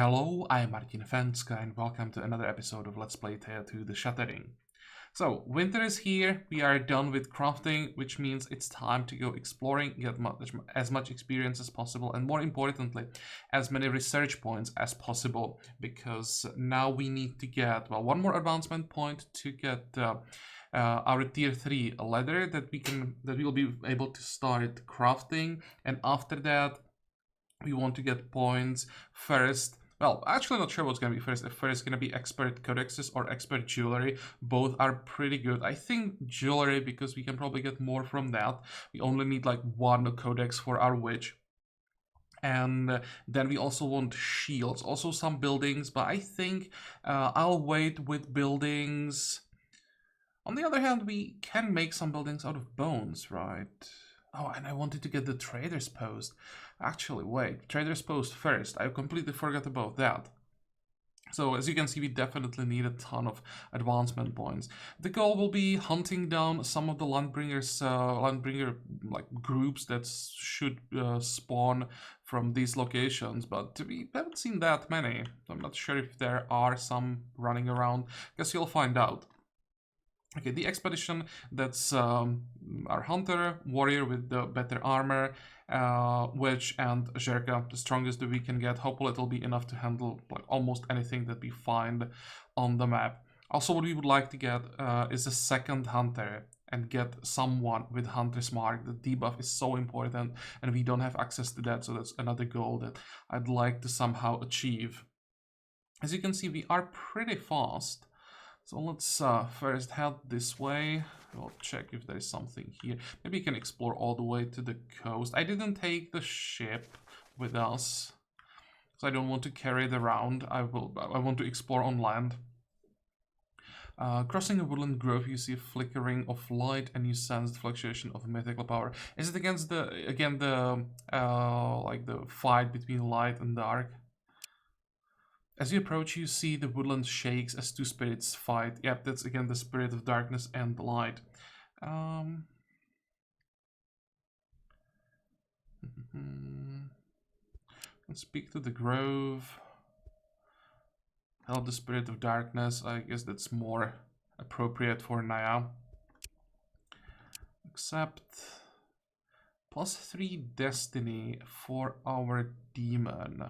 Hello, I'm Martin Fencka and welcome to another episode of Let's Play Thea 2 The Shattering. So, winter is here, we are done with crafting, which means it's time to go exploring, get as much experience as possible, and more importantly, as many research points as possible, because now we need to get, well, one more advancement point to get our tier 3 ladder that we will be able to start crafting, and after that we want to get points first. Well, actually not sure what's going to be first. If first going to be expert codexes or expert jewelry. Both are pretty good. I think jewelry, because we can probably get more from that. We only need like one codex for our witch. And then we also want shields, also some buildings, but I think I'll wait with buildings. On the other hand, we can make some buildings out of bones, right? Oh, and I wanted to get the trader's post. Actually, wait, trader's post first. I completely forgot about that. So as you can see, we definitely need a ton of advancement points. The goal will be hunting down some of the landbringer like groups that should spawn from these locations, but we haven't seen that many. I'm not sure if there are some running around. Guess you'll find out. Okay, the expedition, that's our hunter, warrior with the better armor, witch, and Zherka, the strongest that we can get. Hopefully it'll be enough to handle like almost anything that we find on the map. Also, what we would like to get is a second hunter and get someone with Hunter's Mark. The debuff is so important and we don't have access to that, so that's another goal that I'd like to somehow achieve. As you can see, we are pretty fast. So let's first head this way. We'll check if there's something here. Maybe we can explore all the way to the coast. I didn't take the ship with us, so I don't want to carry it around. I want to explore on land. Crossing a woodland grove, you see a flickering of light, and you sense the fluctuation of mythical power. Is it against the like the fight between light and dark? As you approach, you see the woodland shakes as two spirits fight. Yep, that's again the spirit of darkness and the light. Let's speak to the grove. Help the spirit of darkness. I guess that's more appropriate for Nyia. Accept. +3 destiny for our demon.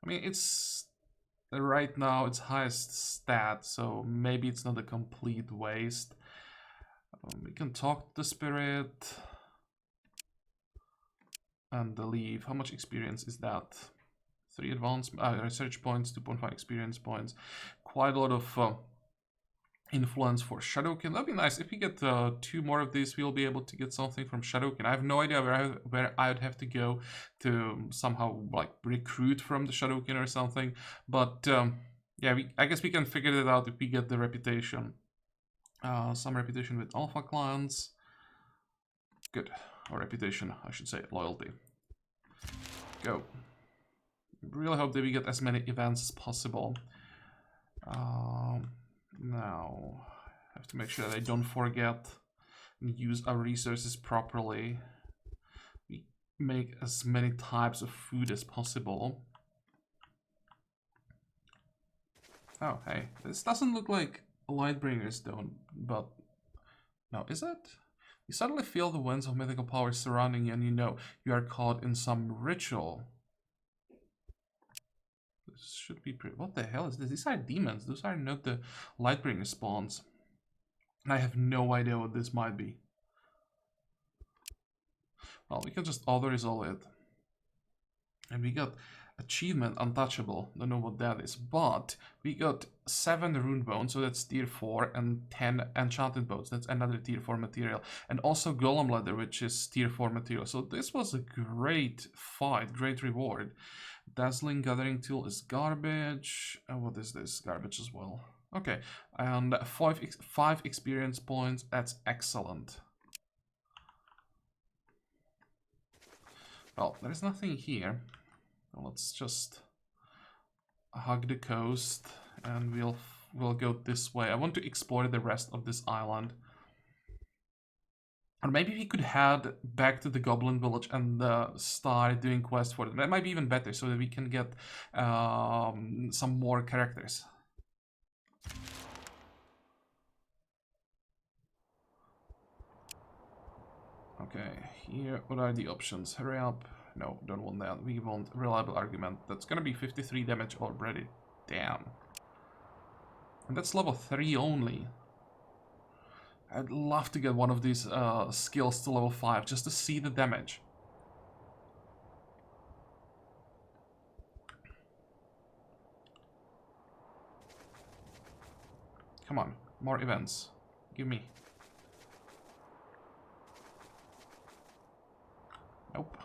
I mean, it's right now its highest stat, so maybe it's not a complete waste. We can talk to the spirit and leave. How much experience is that? 3 advancement research points, 2.5 experience points. Quite a lot of influence for Shadowkin. That'd be nice. If we get 2 more of these, we'll be able to get something from Shadowkin. I have no idea where I would have to go to somehow like recruit from the Shadowkin or something. But yeah, I guess we can figure it out if we get the reputation. Some reputation with Alpha clans. Good. Or reputation, I should say, loyalty. Go. Really hope that we get as many events as possible. Now, I have to make sure that I don't forget and use our resources properly. We make as many types of food as possible. Oh, hey, this doesn't look like a Lightbringer's Stone, but no, is it? You suddenly feel the winds of mythical power surrounding you, and you know you are caught in some ritual. This should be pretty. What the hell is this? These are demons. Those are not the Lightbringer spawns. I have no idea what this might be. Well, we can just auto-resolve it. And we got achievement untouchable. Don't know what that is. But we got 7 rune bones, so that's tier 4, and 10 enchanted bones. That's another tier 4 material. And also golem leather, which is tier 4 material. So this was a great fight, great reward. Dazzling gathering tool is garbage. What is this? Garbage as well. Okay, and 5 experience points. That's excellent. Well, there's nothing here. Let's just hug the coast, and we'll go this way. I want to explore the rest of this island. Or maybe we could head back to the Goblin Village and start doing quests for them. That might be even better, so that we can get some more characters. Okay, here, what are the options? Hurry up. No, don't want that. We want reliable argument. That's gonna be 53 damage already. Damn. And that's level 3 only. I'd love to get one of these skills to level 5 just to see the damage. Come on, more events. Give me. Nope.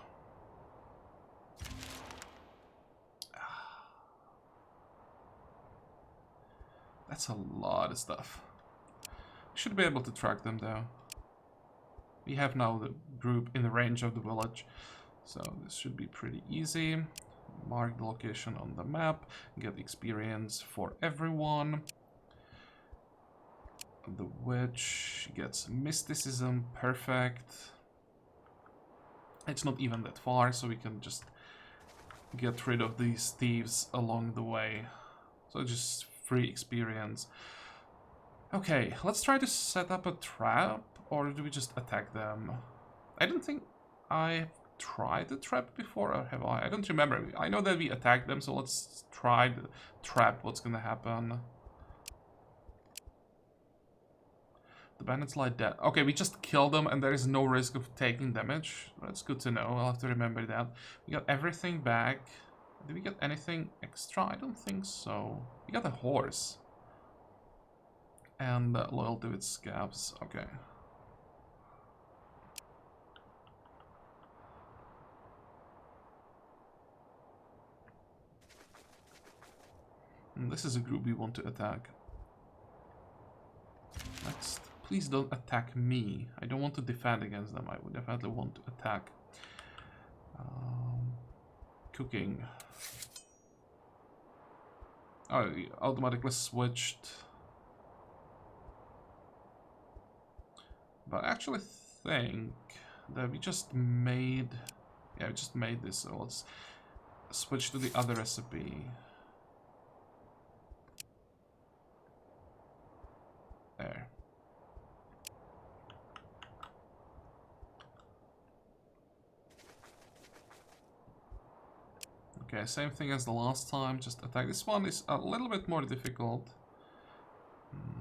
That's a lot of stuff. Should be able to track them though. We have now the group in the range of the village, so this should be pretty easy. Mark the location on the map, get experience for everyone. The witch gets mysticism, perfect. It's not even that far, so we can just get rid of these thieves along the way. So just free experience. Okay, let's try to set up a trap, or do we just attack them? I don't think I've tried the trap before, or have I? I don't remember. I know that we attacked them, so let's try the trap. What's gonna happen? The bandits lie dead. Okay, we just killed them and there is no risk of taking damage. That's good to know. I'll have to remember that. We got everything back. Did we get anything extra? I don't think so. We got a horse. And loyalty with scabs. Okay. And this is a group we want to attack. Next. Please don't attack me. I don't want to defend against them. I would definitely want to attack. Cooking. Oh, we automatically switched. But I actually think that we just made... Yeah, we just made this, so let's switch to the other recipe. There. Okay, same thing as the last time, just attack. This one is a little bit more difficult.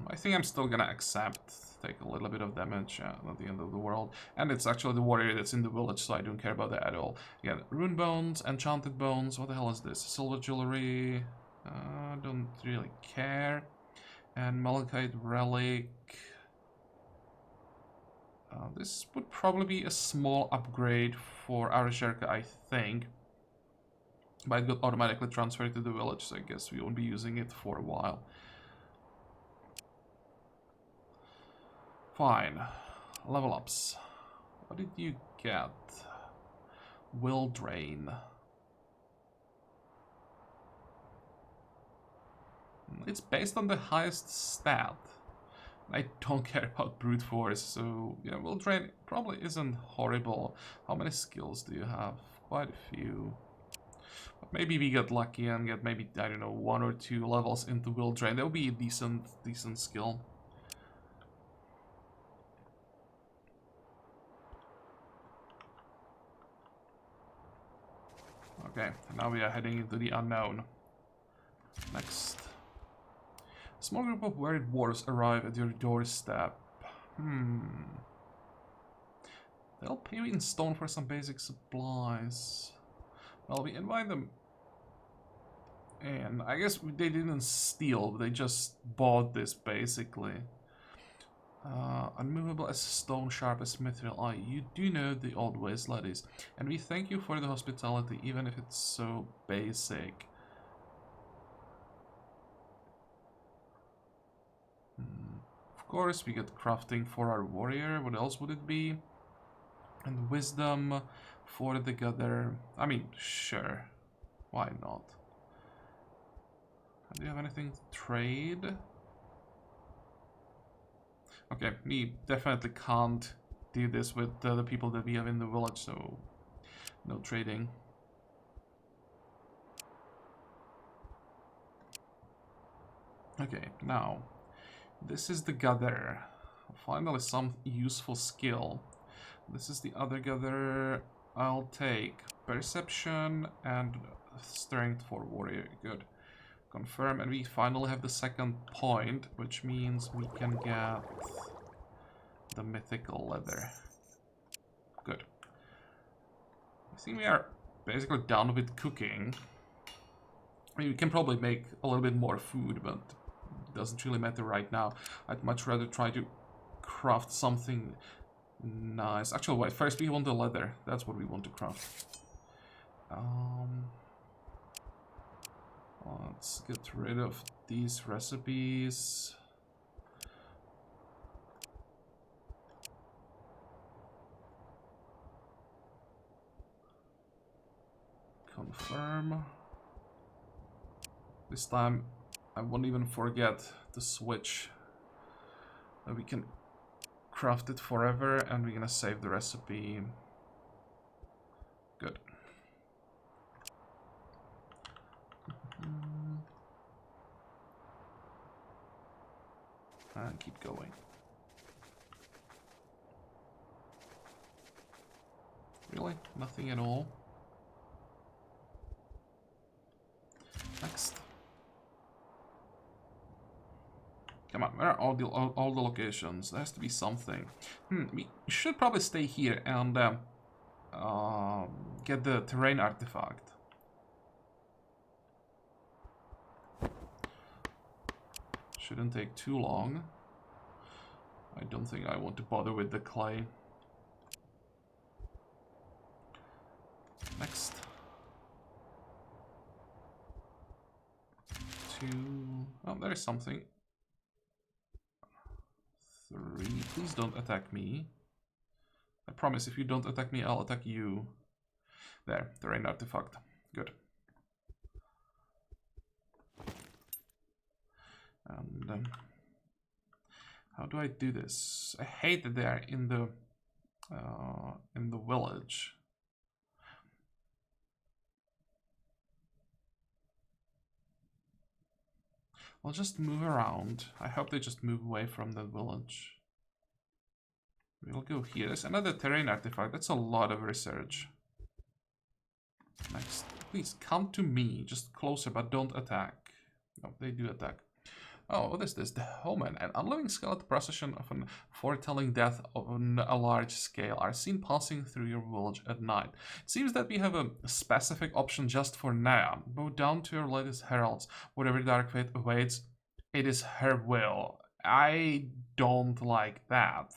I think I'm still gonna accept, take a little bit of damage, not the end of the world. And it's actually the warrior that's in the village, so I don't care about that at all. Again, rune bones, enchanted bones, what the hell is this? Silver jewelry, don't really care. And malachite relic. This would probably be a small upgrade for our Sherka, I think. But it got automatically transferred to the village, so I guess we won't be using it for a while. Fine. Level ups. What did you get? Will drain. It's based on the highest stat. I don't care about brute force, so yeah, will drain probably isn't horrible. How many skills do you have? Quite a few. But maybe we get lucky and get maybe, I don't know, 1 or 2 levels into will drain. That would be a decent skill. Okay, now we are heading into the unknown. Next. A small group of wearied dwarves arrive at your doorstep. They'll pay you in stone for some basic supplies. Well, we invite them. And I guess they didn't steal, they just bought this basically. Unmovable as stone, sharp as mithril eye. You do know the old ways, ladies. And we thank you for the hospitality, even if it's so basic. Of course, we get crafting for our warrior. What else would it be? And wisdom for the gather. I mean, sure. Why not? Do you have anything to trade? Okay, we definitely can't do this with the people that we have in the village, so no trading. Okay, now this is the gather. Finally, some useful skill. This is the other gather. I'll take perception and strength for warrior. Good. Confirm, and we finally have the second point, which means we can get the mythical leather. Good. I think we are basically done with cooking. I mean, we can probably make a little bit more food, but it doesn't really matter right now. I'd much rather try to craft something nice. Actually, wait, first we want the leather. That's what we want to craft. Let's get rid of these recipes. Confirm. This time I won't even forget the switch. We can craft it forever, and we're gonna save the recipe. Good. And keep going. Really? Nothing at all? Next. Come on, where are all the locations? There has to be something. We should probably stay here and get the terrain artifact. Shouldn't take too long. I don't think I want to bother with the clay. Next. 2. Oh, there is something. 3. Please don't attack me. I promise, if you don't attack me, I'll attack you. There, terrain artifact. Good. And how do I do this? I hate that they are in the village. I'll just move around. I hope they just move away from the village. We'll go here. There's another terrain artifact. That's a lot of research. Next. Please come to me. Just closer, but don't attack. No, they do attack. Oh, what is this? The Homen, an unliving skeleton procession of an foretelling death on a large scale, are seen passing through your village at night. It seems that we have a specific option just for Nyia. Bow down to your latest heralds. Whatever dark fate awaits, it is her will. I don't like that.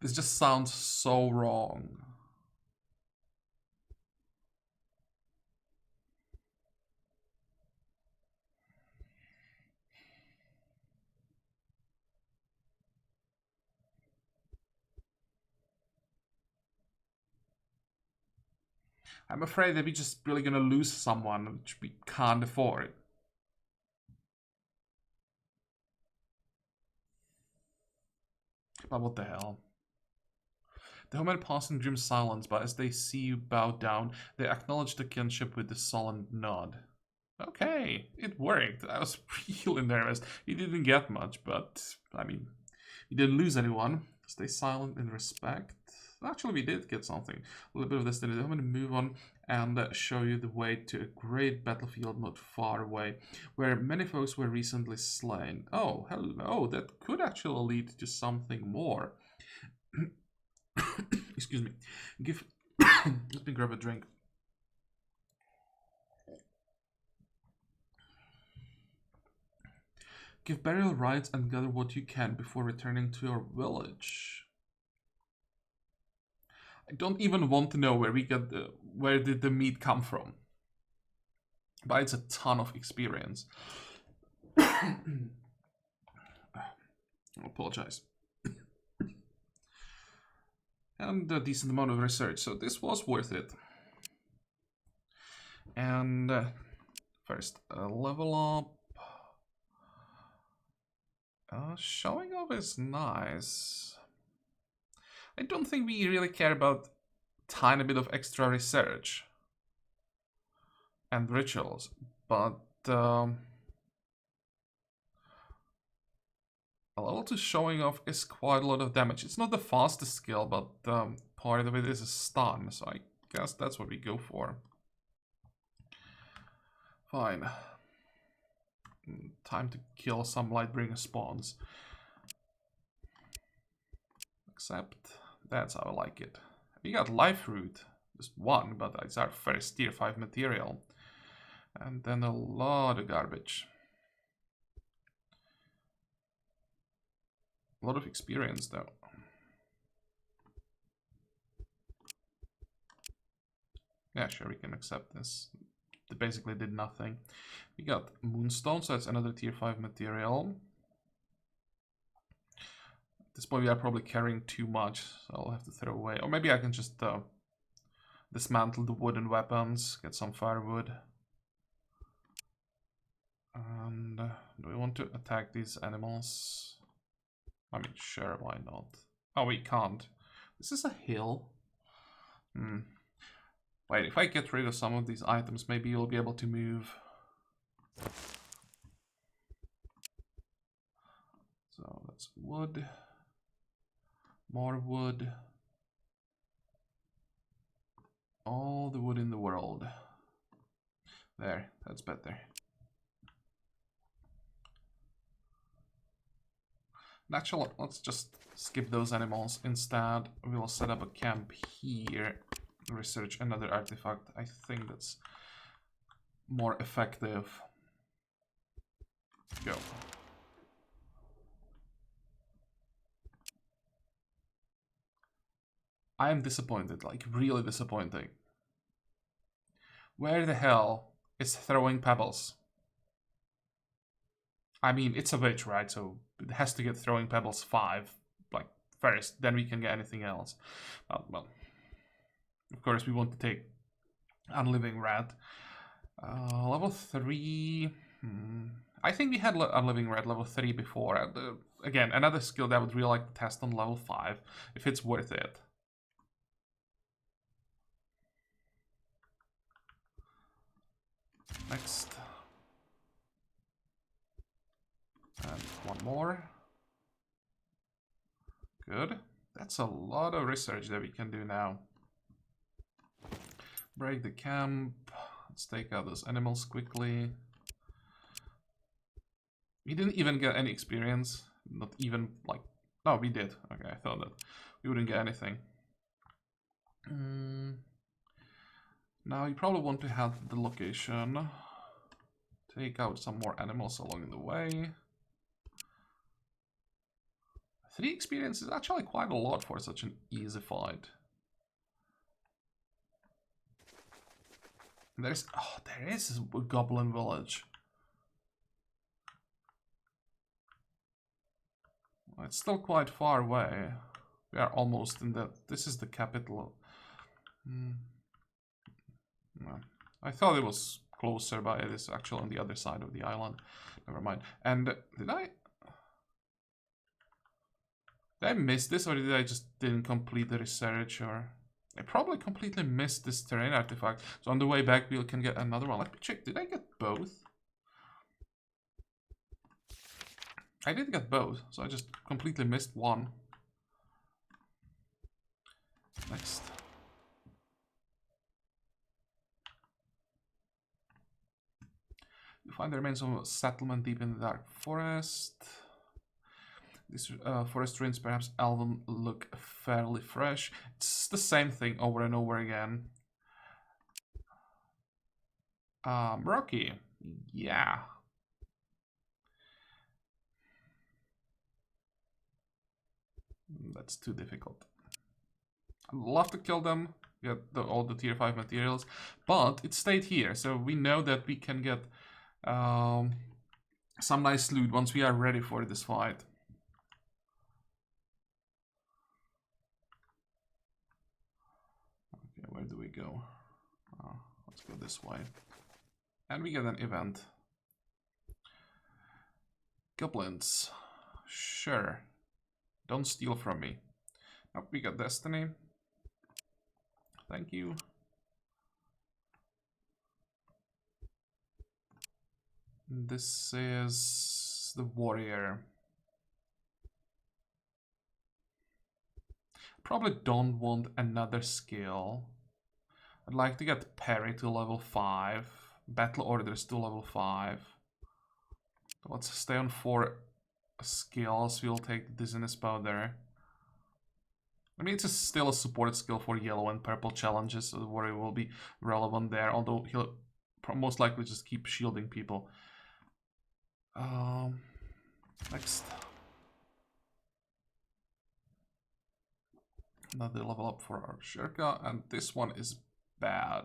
This just sounds so wrong. I'm afraid that we're just really gonna lose someone, which we can't afford. But what the hell? The Homen pass in grim silence, but as they see you bow down, they acknowledge the kinship with a solemn nod. Okay, it worked. I was really nervous. He didn't get much, but, I mean, he didn't lose anyone. Stay silent in respect. Actually, we did get something. A little bit of this. I'm going to move on and show you the way to a great battlefield not far away, where many folks were recently slain. Oh, hello. That could actually lead to something more. Excuse me. Let me grab a drink. Give burial rites and gather what you can before returning to your village. I don't even want to know where we got where did the meat come from. But it's a ton of experience. I apologize. and a decent amount of research, so this was worth it. And first, level up. Showing off is nice. I don't think we really care about tiny bit of extra research and rituals, but a level 2 showing off is quite a lot of damage. It's not the fastest skill, but part of it is a stun, so I guess that's what we go for. Fine. Time to kill some Lightbringer spawns. Except that's how I like it. We got Life Root, just one, but it's our first tier 5 material. And then a lot of garbage. A lot of experience though. Yeah, sure, we can accept this. They basically did nothing. We got Moonstone, so that's another tier 5 material. At this point we are probably carrying too much, so I'll have to throw away. Or maybe I can just dismantle the wooden weapons, get some firewood. And do we want to attack these animals? I mean, sure, why not? Oh, we can't. This is a hill. Wait, if I get rid of some of these items, maybe you'll be able to move. So that's wood. More wood. All the wood in the world. There, that's better. Actually, let's just skip those animals. Instead, we'll set up a camp here. Research another artifact. I think that's more effective. Go. I am disappointed, like really disappointing. Where the hell is throwing pebbles? I mean, it's a witch, right? So it has to get throwing pebbles 5, like first, then we can get anything else. Well, of course we want to take Unliving Rat. Level 3. I think we had Unliving Rat level 3 before. Again, another skill that I would really like to test on level 5, if it's worth it. Next. And one more. Good. That's a lot of research that we can do now. Break the camp. Let's take out those animals quickly. We didn't even get any experience. Not even like... No, we did. Okay, I thought that we wouldn't get anything. Now you probably want to have the location. Take out some more animals along the way. 3 experience is actually quite a lot for such an easy fight. There is a goblin village. It's still quite far away. We are almost in the... This is the capital. No. I thought it was closer, but it is actually on the other side of the island. Never mind. And did I miss this, or did I just didn't complete the research? Or I probably completely missed this terrain artifact. So on the way back we can get another one. Let me check. Did I get both? I did get both, so I just completely missed one. Next. You find the remains of a settlement deep in the dark forest. These forest ruins, perhaps elven, look fairly fresh. It's the same thing over and over again. Rocky. Yeah. That's too difficult. I'd love to kill them, get all the tier 5 materials, but it stayed here, so we know that we can get some nice loot once we are ready for this fight. go. Let's go this way. And we get an event. Goblins. Sure. Don't steal from me. Oh, we got Destiny. Thank you. This is the warrior. Probably don't want another skill. I'd like to get parry to level 5. Battle orders to level 5. Let's stay on 4 skills. We'll take the dizziness powder. I mean, it's still a supported skill for yellow and purple challenges, so the warrior will be relevant there, although he'll most likely just keep shielding people. Next. Another level up for our Shirka, and this one is bad.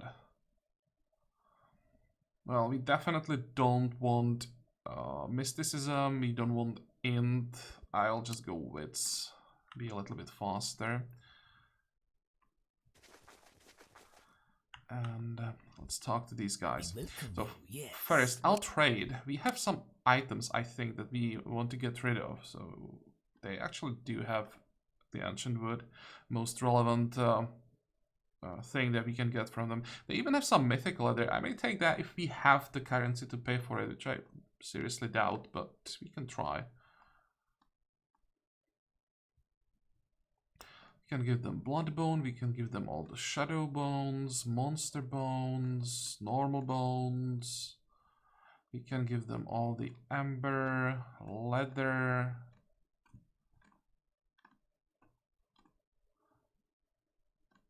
Well, we definitely don't want mysticism, we don't want int. I'll just go wits, be a little bit faster. And let's talk to these guys. So first, I'll trade. We have some items, I think, that we want to get rid of. So they actually do have the ancient wood, most relevant thing that we can get from them. They even have some mythical leather. I may take that if we have the currency to pay for it, which I seriously doubt, but we can try. We can give them blood bone, we can give them all the shadow bones, monster bones, normal bones. We can give them all the amber, leather,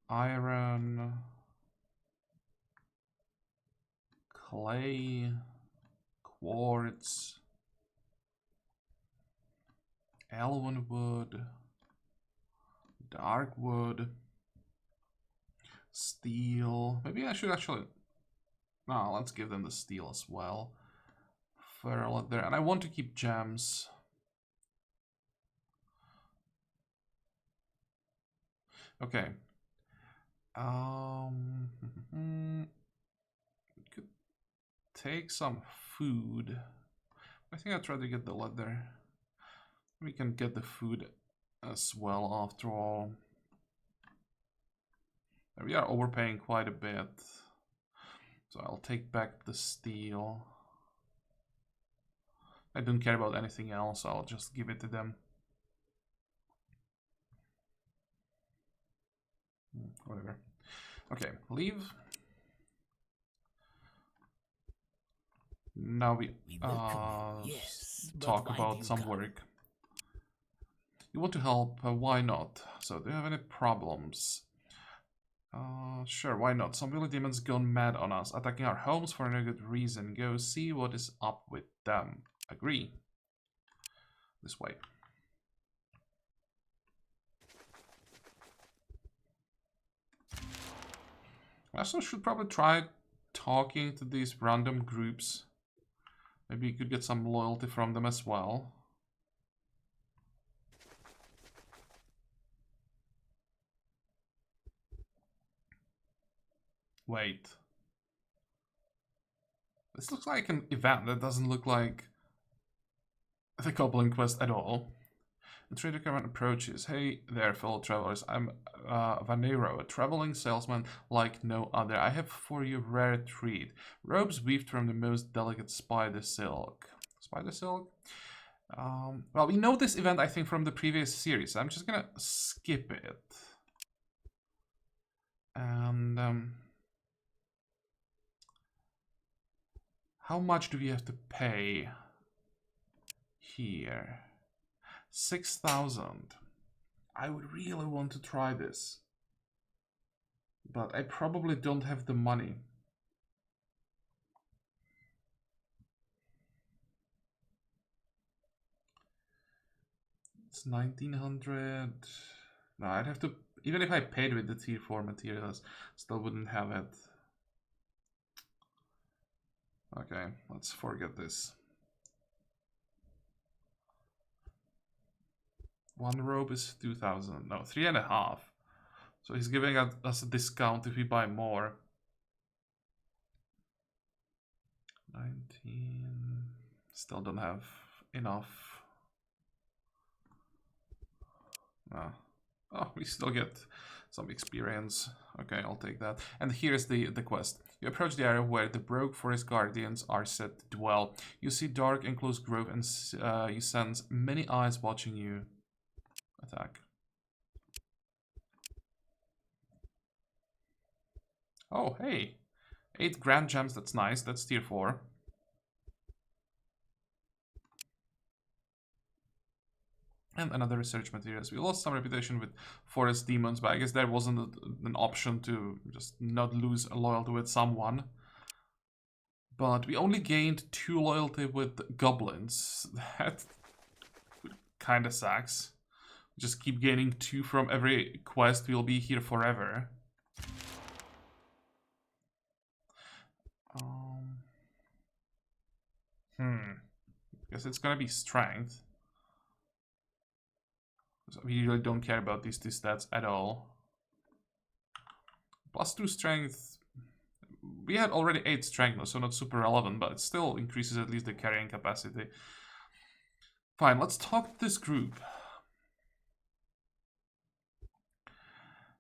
iron, clay, quartz, elven wood, dark wood, steel. Maybe I should actually... No, let's give them the steel as well. Fur leather, and I want to keep gems. Okay. Could take some food. I think I'd rather get the leather. We can get the food as well after all. We are overpaying quite a bit. So I'll take back the steel. I don't care about anything else, so I'll just give it to them. Whatever. Okay, leave. Now we talk about some work. You want to help, why not? So, do you have any problems? Sure, why not? Some village demons gone mad on us, attacking our homes for no good reason. Go see what is up with them. Agree. This way. I also should probably try talking to these random groups. Maybe you could get some loyalty from them as well. Wait. This looks like an event. That doesn't look like the Goblin Quest at all. The trader caravan approaches. Hey there, fellow travelers. I'm Vanero, a traveling salesman like no other. I have for you a rare treat. Robes weaved from the most delicate spider silk. Spider silk? Well, we know this event, I think, from the previous series. I'm just gonna skip it. And... how much do we have to pay here? 6,000. I would really want to try this, but I probably don't have the money. It's 1900. No, I'd have to, even if I paid with the tier 4 materials, still wouldn't have it. Okay, let's forget this. One robe is 2,000. No, 3.5. So he's giving us a discount if we buy more. 19. Still don't have enough. Oh, we still get some experience. Okay, I'll take that. And here's the quest. You approach the area where the Broke Forest Guardians are said to dwell. You see dark enclosed grove and you sense many eyes watching you. Attack. Oh, hey. 8 grand gems, that's nice. That's tier 4. And another research materials. We lost some reputation with forest demons, but I guess there wasn't an option to just not lose loyalty with someone. But we only gained 2 loyalty with goblins. That kinda sucks. Just keep gaining 2 from every quest, we'll be here forever. Guess it's gonna be strength. We really don't care about these 2 stats at all. +2 strength. We had already 8 strength, so not super relevant, but it still increases at least the carrying capacity. Fine, let's talk to this group.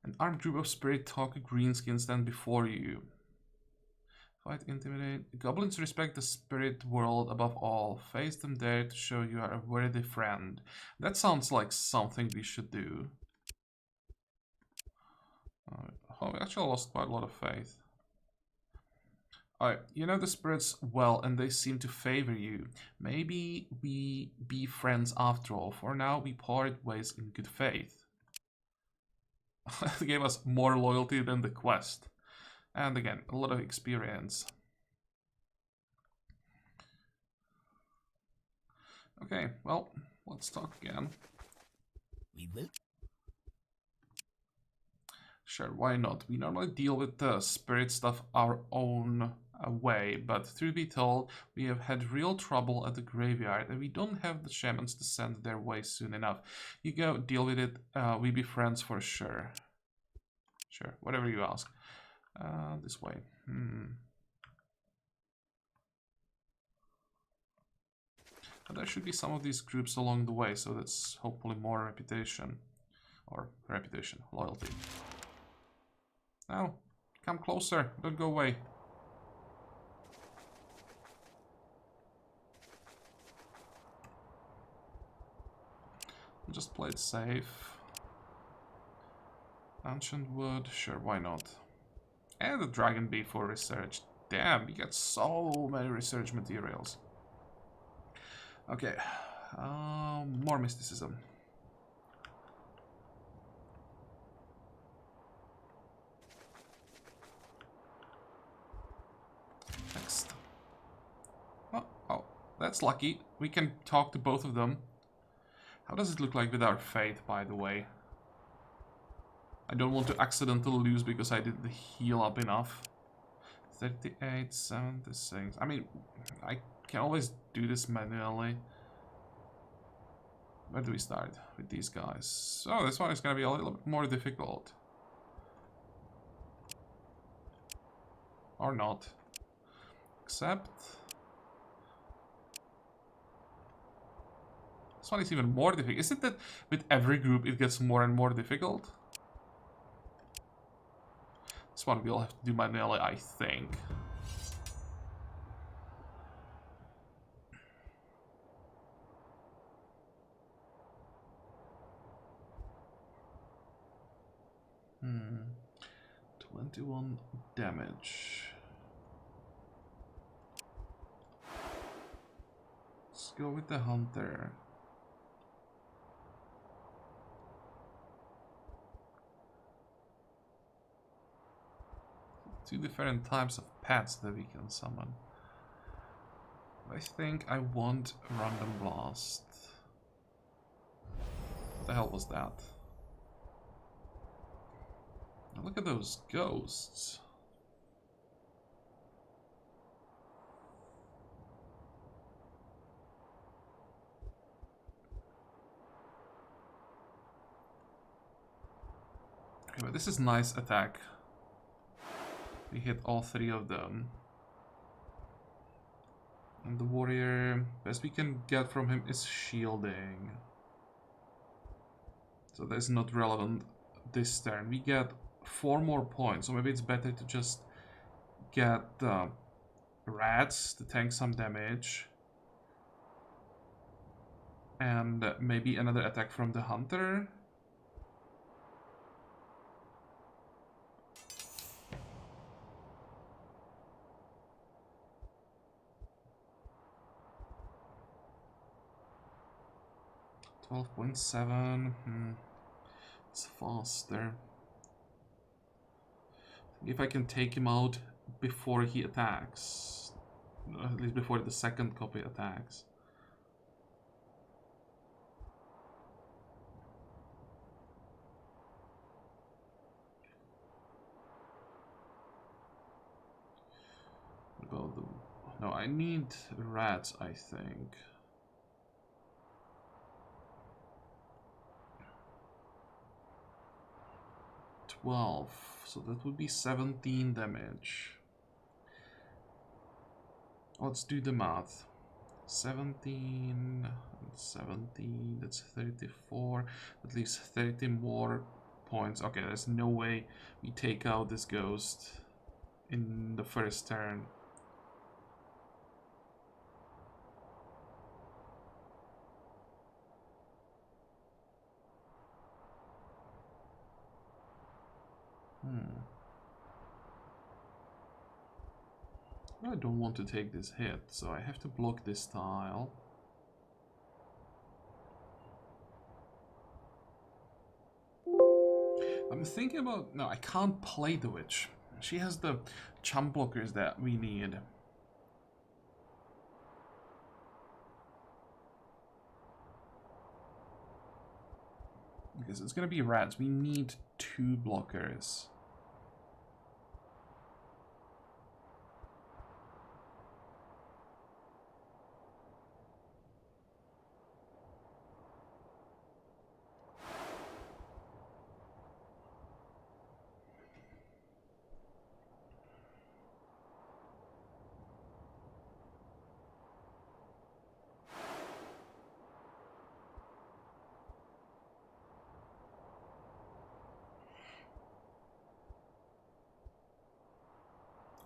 An armed group of spirit talk greenskins stand before you. Fight, intimidate. Goblins respect the spirit world above all. Face them there to show you are a worthy friend. That sounds like something we should do. Oh, we actually lost quite a lot of faith. Alright, you know the spirits well and they seem to favor you. Maybe we be friends after all. For now, we part ways in good faith. It gave us more loyalty than the quest. And again, a lot of experience. Okay, well, let's talk again. We will. Sure, why not? We normally deal with the spirit stuff our own way, but truth be told, we have had real trouble at the graveyard and we don't have the shamans to send their way soon enough. You go, deal with it, we be friends for sure. Sure, whatever you ask. This way. But there should be some of these groups along the way, so that's hopefully more reputation. Or reputation, loyalty. Now, come closer, don't go away. Just play it safe. Ancient wood, sure, why not? And the dragon bee for research. Damn, we got so many research materials. Okay, more mysticism. Next. Oh, that's lucky. We can talk to both of them. How does it look like with our faith, by the way? I don't want to accidentally lose because I didn't heal up enough. 38, 76. I mean, I can always do this manually. Where do we start? With these guys. Oh, this one is gonna be a little bit more difficult. Or not. Except... this one is even more difficult. Is it that with every group it gets more and more difficult? This one we'll have to do manually, I think. Hmm. 21 damage. Let's go with the hunter. Two different types of pets that we can summon. I think I want random blast. What the hell was that? Now look at those ghosts. Okay, but this is nice attack. We hit all 3 of them. And the warrior, best we can get from him is shielding. So that's not relevant this turn. We get 4 more points, so maybe it's better to just get rats to tank some damage. And maybe another attack from the hunter. $12.7. It's faster. If I can take him out before he attacks. At least before the second copy attacks. About the... No, I need rats, I think. So that would be 17 damage. Let's do the math. 17 and 17, that's 34. At least 30 more points. Okay, there's no way we take out this ghost in the first turn. I don't want to take this hit, so I have to block this tile. I'm thinking about... No, I can't play the witch. She has the chump blockers that we need. Because it's gonna be rats. We need 2 blockers.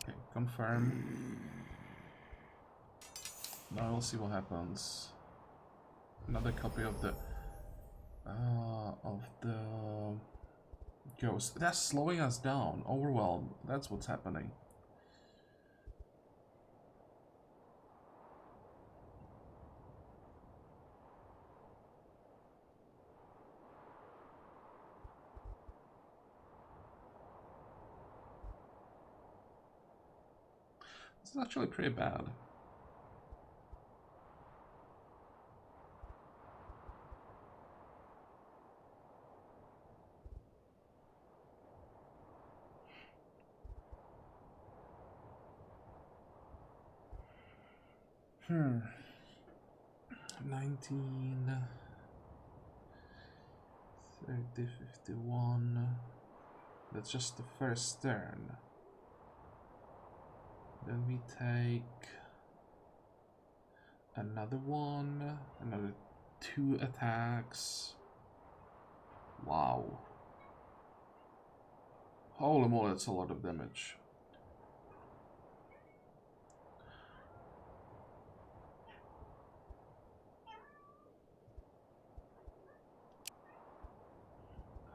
Okay, confirm. Now we'll see what happens. Another copy of the ghost. That's slowing us down. Overwhelm. That's what's happening. This is actually pretty bad. Hmm. 19, 30, 51. That's just the first turn. Then we take another one, another 2 attacks. Wow. Holy moly, that's a lot of damage.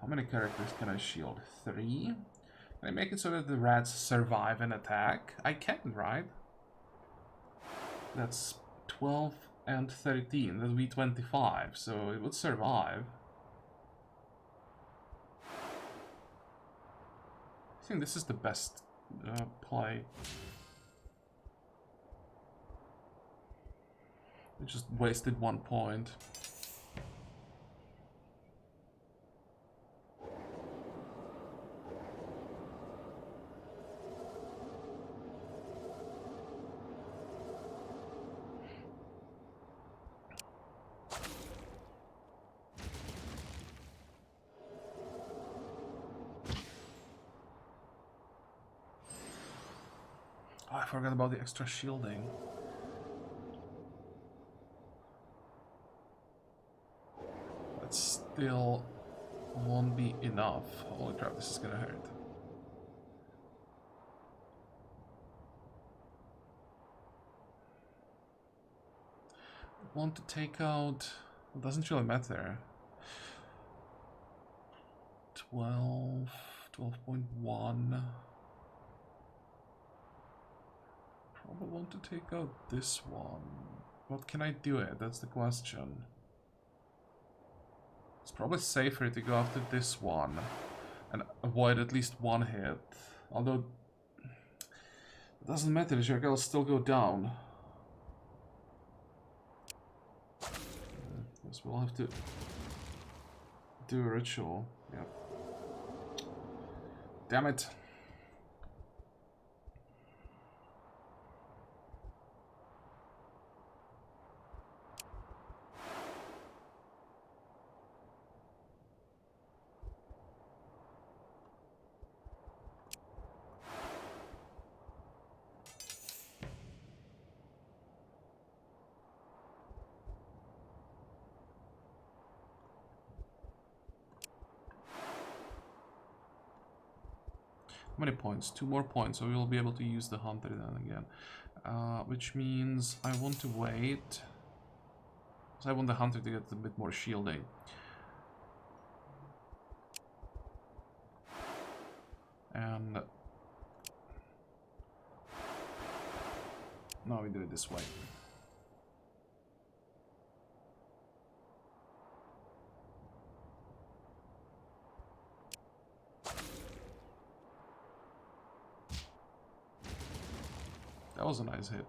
How many characters can I shield? 3? Can I make it so that the rats survive an attack? I can, right? That's 12 and 13. That would be 25, so it would survive. I think this is the best play. I just wasted 1 point. Oh, I forgot about the extra shielding. That still won't be enough. Holy crap, this is gonna hurt. Want to take out... It doesn't really matter. 12... 12.1... Probably want to take out this one. What can I do it? That's the question. It's probably safer to go after this one and avoid at least one hit. Although it doesn't matter, the Jargal will still go down. Guess we'll have to do a ritual. Yep. Damn it. How many points? 2 more points, so we will be able to use the hunter then again. Which means I want to wait. So I want the hunter to get a bit more shielding. And now we do it this way. That was a nice hit.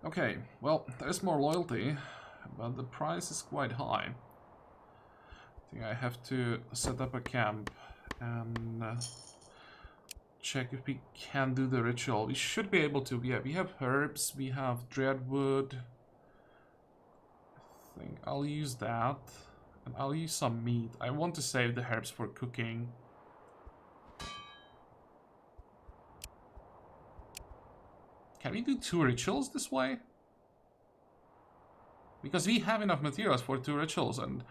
Okay, well, there's more loyalty, but the price is quite high. I think I have to set up a camp and check if we can do the ritual. We should be able to. Yeah, we have herbs, we have dreadwood. I think I'll use that. And I'll use some meat. I want to save the herbs for cooking. Can we do 2 rituals this way? Because we have enough materials for 2 rituals and...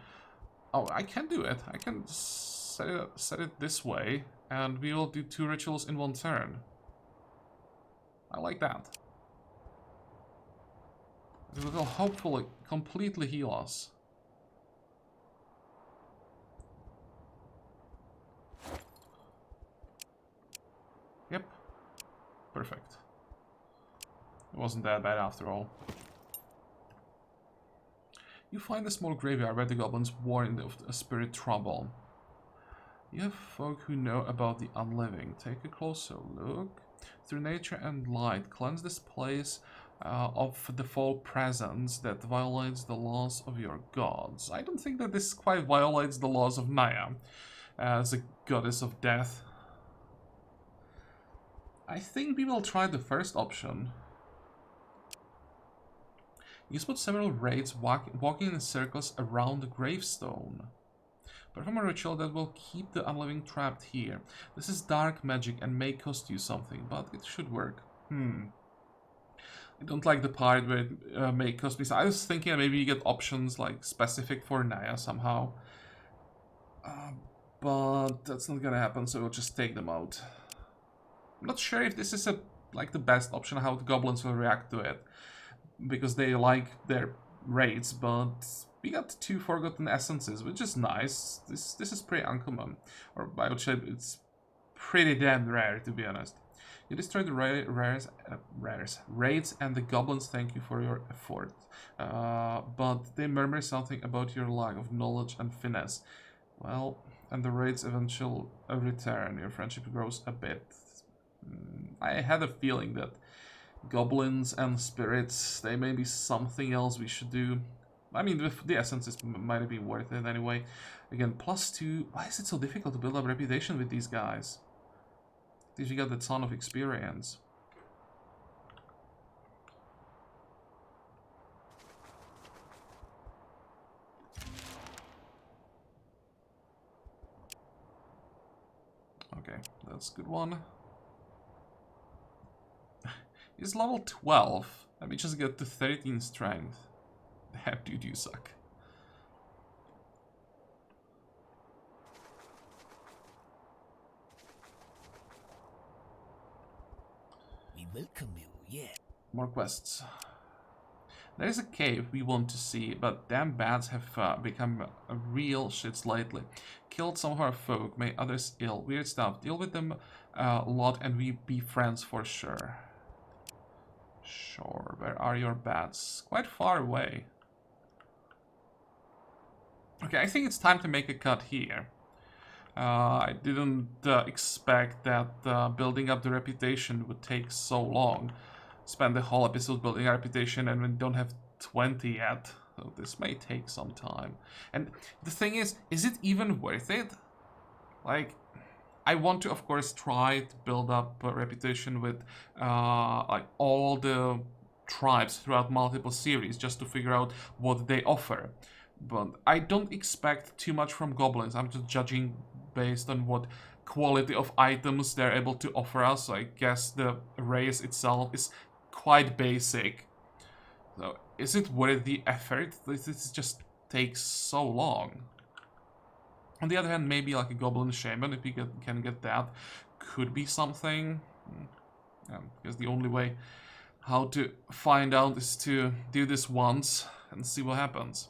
Oh, I can do it. I can set it this way and we will do 2 rituals in 1 turn. I like that. It will hopefully completely heal us. Yep. Perfect. It wasn't that bad after all. You find a small graveyard where the goblins warn of a spirit trouble. You have folk who know about the unliving. Take a closer look. Through nature and light, cleanse this place of the foul presence that violates the laws of your gods. I don't think that this quite violates the laws of Nyia as a goddess of death. I think we will try the first option. You spot several wraiths walking in circles around the gravestone. Perform a ritual that will keep the unliving trapped here. This is dark magic and may cost you something, but it should work. I don't like the part where it may cost me. So I was thinking maybe you get options like specific for Nyia somehow. But that's not gonna happen, so we'll just take them out. I'm not sure if this is like the best option, how the goblins will react to it. Because they like their raids, but we got 2 forgotten essences, which is nice. This is pretty uncommon, or I would say it's pretty damn rare, to be honest. You destroy the raids, and the goblins thank you for your effort. But they murmur something about your lack of knowledge and finesse. Well, and the raids eventually return. Your friendship grows a bit. I had a feeling that goblins and spirits, they may be something else we should do. I mean, with the essences might have been worth it anyway. Again, +2. Why is it so difficult to build up reputation with these guys? Because you got a ton of experience. Okay, that's a good one. He's level 12. Let me just get to 13 strength. Damn, dude, you suck. We welcome you, yeah. More quests. There is a cave we want to see, but damn bats have become a real shits lately. Killed some of our folk, made others ill. Weird stuff. Deal with them a lot and we be friends for sure. Sure, where are your bats? Quite far away. Okay, I think it's time to make a cut here. I didn't expect that building up the reputation would take so long. Spend the whole episode building a reputation and we don't have 20 yet. So this may take some time. And the thing is it even worth it? Like, I want to, of course, try to build up a reputation with like all the tribes throughout multiple series just to figure out what they offer. But I don't expect too much from goblins. I'm just judging based on what quality of items they're able to offer us. So I guess the race itself is quite basic. So is it worth the effort? This just takes so long. On the other hand, maybe like a goblin shaman, if you can get that, could be something. Yeah, because the only way how to find out is to do this once and see what happens.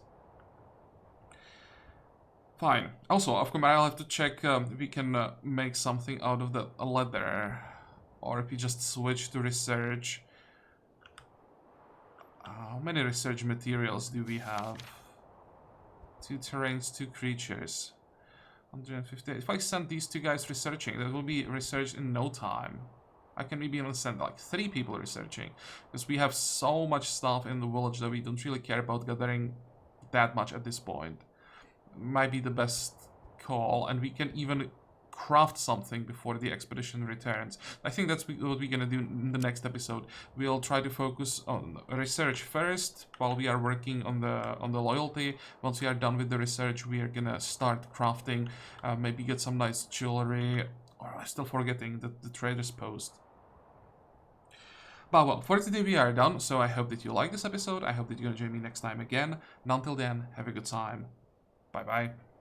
Fine. Also, of course, I'll have to check if we can make something out of the leather. Or if we just switch to research. How many research materials do we have? 2 terrains, 2 creatures. 150. If I send these 2 guys researching, that will be researched in no time. I can maybe even send like 3 people researching. Because we have so much stuff in the village that we don't really care about gathering that much at this point. Might be the best call, and we can even craft something before the expedition returns. I think that's what we're gonna do in the next episode. We'll try to focus on research first while we are working on the loyalty. Once we are done with the research, we are gonna start crafting, maybe get some nice jewelry, or I'm still forgetting the trader's post. But well, for today we are done, so I hope that you like this episode. I hope that you're gonna join me next time again, and until then, have a good time. Bye bye.